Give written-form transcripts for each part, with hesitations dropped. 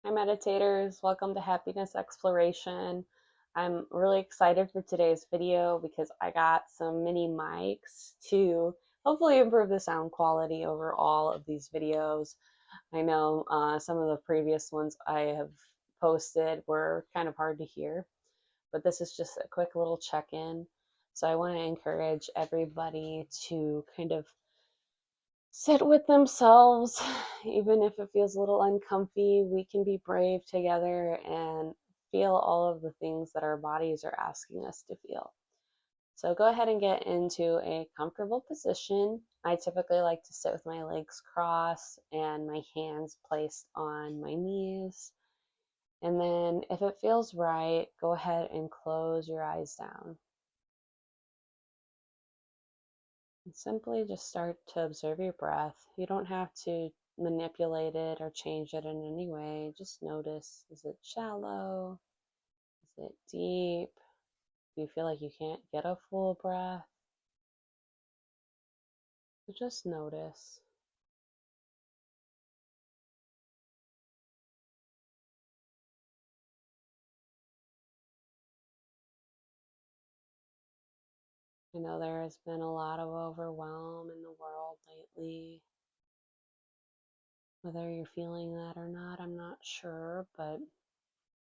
Hi, meditators. Welcome to Happiness Exploration. I'm really excited for today's video because I got some mini mics to hopefully improve the sound quality over all of these videos. I know some of the previous ones I have posted were kind of hard to hear, but this is just a quick little check-in. So I want to encourage everybody to kind of sit with themselves, even if it feels a little uncomfy. We can be brave together and feel all of the things that our bodies are asking us to feel. So go ahead and get into a comfortable position. I typically like to sit with my legs crossed and my hands placed on my knees. And then, if it feels right, go ahead and close your eyes down. And simply just start to observe your breath. You don't have to manipulate it or change it in any way. Just notice, is it shallow? Is it deep? Do you feel like you can't get a full breath? So just notice. I know there has been a lot of overwhelm in the world lately. Whether you're feeling that or not, I'm not sure, but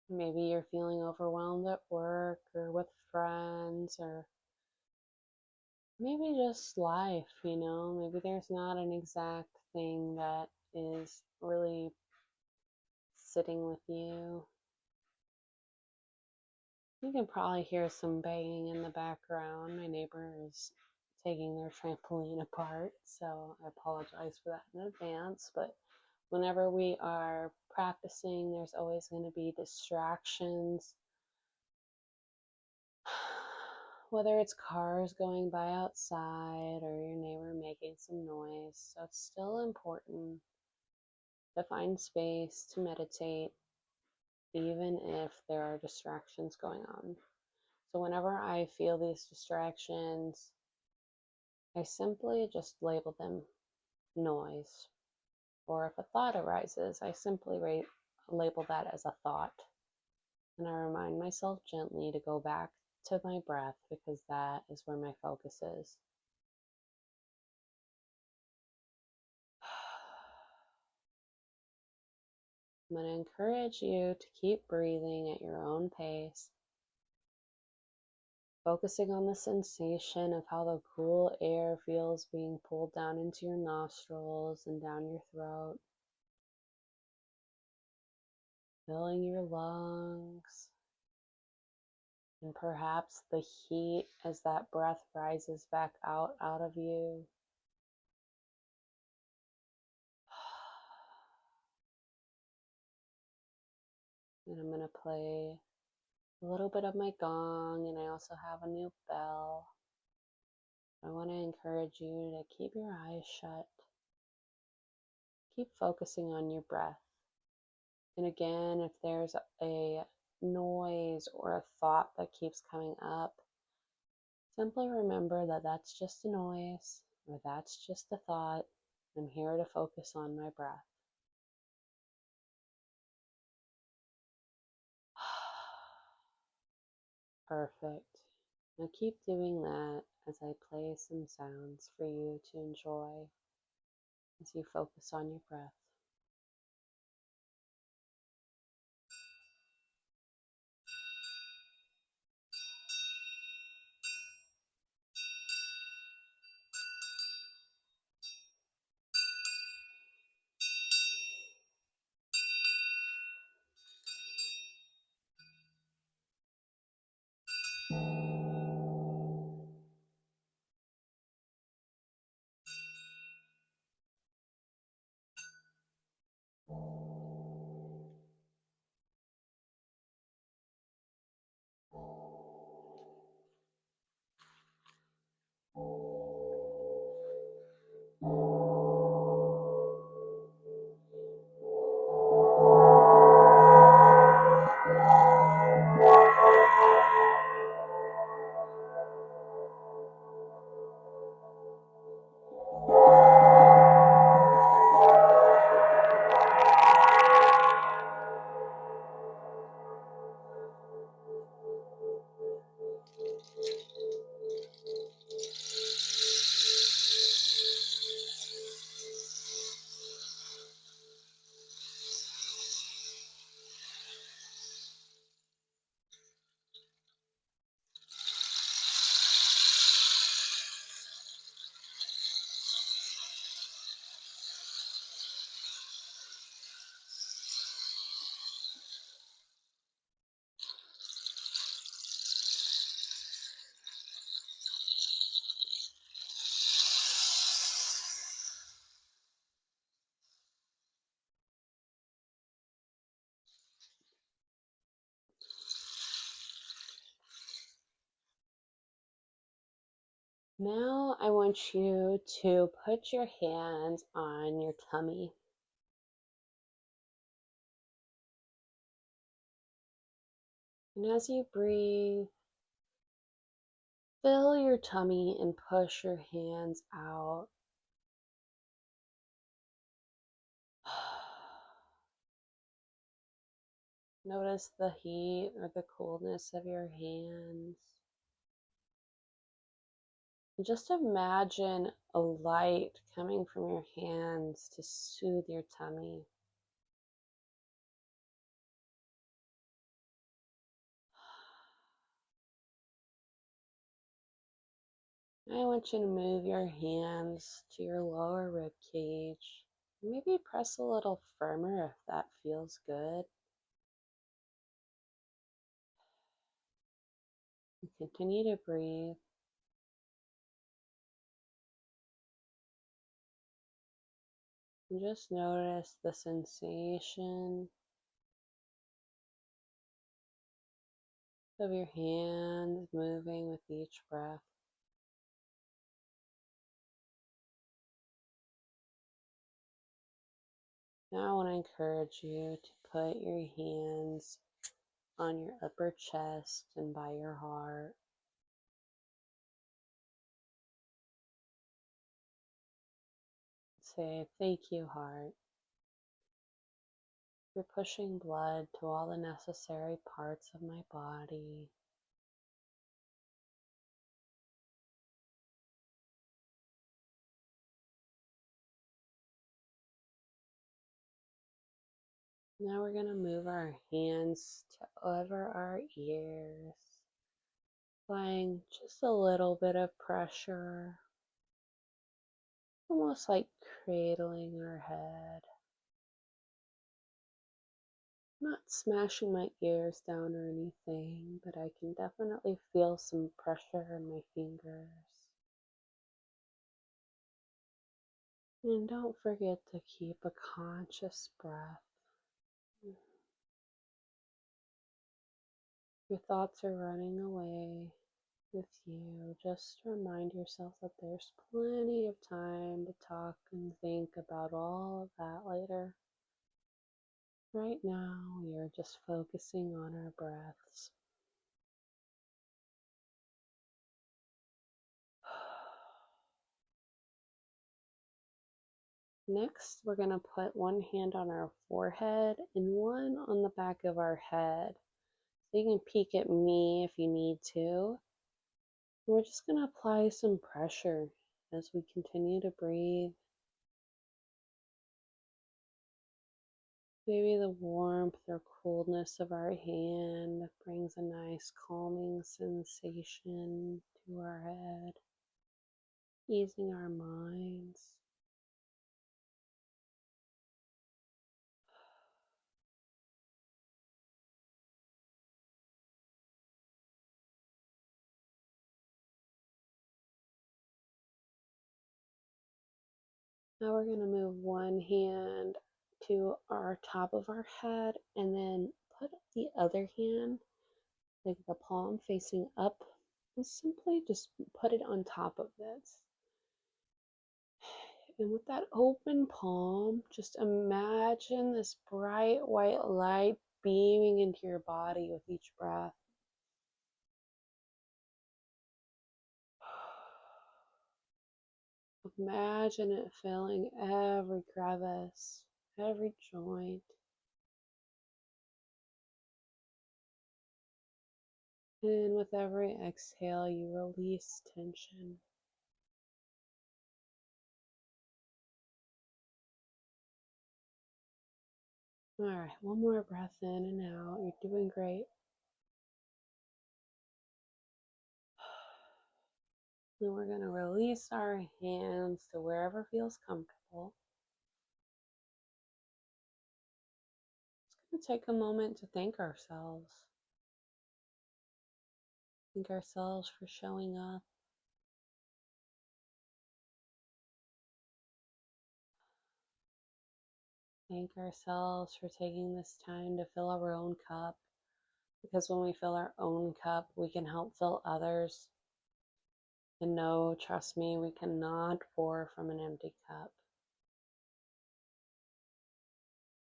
maybe you're feeling overwhelmed at work or with friends or maybe just life. Maybe there's not an exact thing that is really sitting with you. You can probably hear some banging in the background. My neighbor is taking their trampoline apart, so I apologize for that in advance. But whenever we are practicing, there's always going to be distractions, whether it's cars going by outside or your neighbor making some noise. So it's still important to find space to meditate, even if there are distractions going on. So, whenever I feel these distractions, I simply just label them noise. Or if a thought arises, I simply label that as a thought. And I remind myself gently to go back to my breath because that is where my focus is. I'm going to encourage you to keep breathing at your own pace, focusing on the sensation of how the cool air feels being pulled down into your nostrils and down your throat, filling your lungs, and perhaps the heat as that breath rises back out of you. And I'm going to play a little bit of my gong, and I also have a new bell. I want to encourage you to keep your eyes shut. Keep focusing on your breath. And again, if there's a noise or a thought that keeps coming up, simply remember that that's just a noise or that's just a thought. I'm here to focus on my breath. Perfect. Now keep doing that as I play some sounds for you to enjoy as you focus on your breath. Now I want you to put your hands on your tummy. And as you breathe, fill your tummy and push your hands out. Notice the heat or the coolness of your hands. And just imagine a light coming from your hands to soothe your tummy. I want you to move your hands to your lower rib cage. Maybe press a little firmer if that feels good. And continue to breathe. And just notice the sensation of your hands moving with each breath. Now I want to encourage you to put your hands on your upper chest and by your heart. Say, thank you, heart. You're pushing blood to all the necessary parts of my body. Now we're going to move our hands to over our ears, applying just a little bit of pressure, almost like cradling our head. Not smashing my ears down or anything, but I can definitely feel some pressure in my fingers. And don't forget to keep a conscious breath. Your thoughts are running away with you. Just remind yourself that there's plenty of time to talk and think about all of that later. Right now, we are just focusing on our breaths. Next, we're going to put one hand on our forehead and one on the back of our head. So you can peek at me if you need to. We're just going to apply some pressure as we continue to breathe. Maybe the warmth or coolness of our hand brings a nice calming sensation to our head, easing our minds. Now we're going to move one hand to our top of our head and then put the other hand, like the palm facing up, and simply just put it on top of this. And with that open palm, just imagine this bright white light beaming into your body with each breath. Imagine it filling every crevice, every joint. And with every exhale, you release tension. All right, one more breath in and out. You're doing great. Then we're going to release our hands to wherever feels comfortable. It's going to take a moment to thank ourselves. Thank ourselves for showing up. Thank ourselves for taking this time to fill our own cup. Because when we fill our own cup, we can help fill others. And no, trust me, we cannot pour from an empty cup.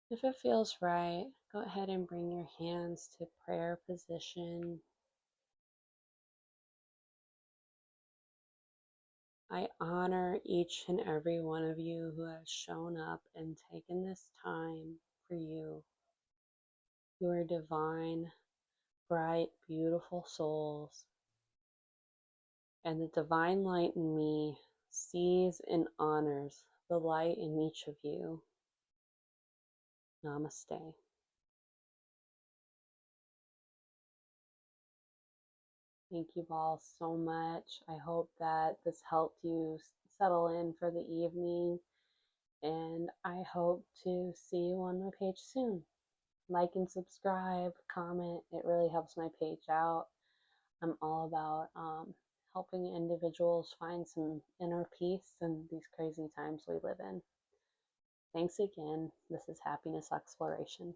If it feels right, go ahead and bring your hands to prayer position. I honor each and every one of you who has shown up and taken this time for you. You are divine, bright, beautiful souls, and the divine light in me sees and honors the light in each of you. Namaste. Thank you all so much. I hope that this helped you settle in for the evening, and I hope to see you on my page soon. Like and subscribe, comment. It really helps my page out. I'm all about helping individuals find some inner peace in these crazy times we live in. Thanks again. This is Happiness Exploration.